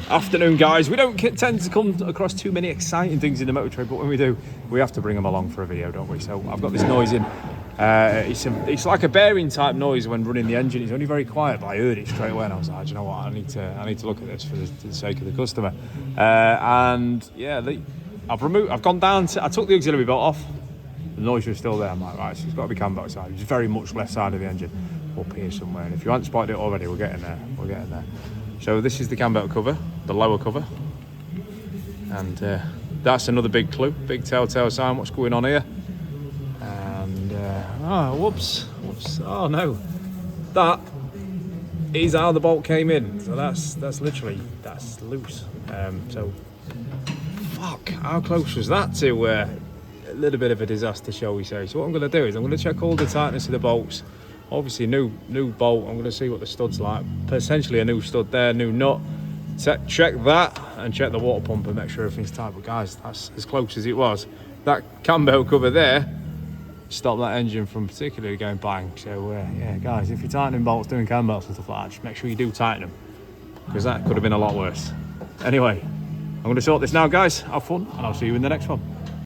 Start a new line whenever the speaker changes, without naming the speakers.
Afternoon, guys. We don't tend to come across too many exciting things in the motor trade, but when we do, we have to bring them along for a video, don't we? So I've got this noise in. It's like a bearing type noise when running the engine. It's only very quiet, but I heard it straight away, and I was like, do you know what? I need to look at this for the sake of the customer. And yeah, I've gone down to. I took the auxiliary belt off. The noise was still there. I'm like, right, so it's got to be cam belt side. It's very much left side of the engine, up here somewhere. And if you haven't spotted it already, we're getting there. We're getting there. So this is the cam belt cover, the lower cover, and that's another big clue, big telltale sign. What's going on here? And whoops! Oh no, that is how the bolt came in. So that's loose. So fuck, how close was that to a little bit of a disaster, shall we say? So what I'm going to do is I'm going to check all the tightness of the bolts. Obviously new bolt. I'm going to see what the stud's like. Potentially a new stud there, new nut. Check that and check the water pump and make sure everything's tight. But guys, that's as close as it was. That cam belt cover there stopped that engine from particularly going bang. So yeah, guys, if you're tightening bolts, doing cam belts and stuff like that, just make sure you do tighten them, because that could have been a lot worse. Anyway, I'm going to sort this now, guys. Have fun, and I'll see you in the next one.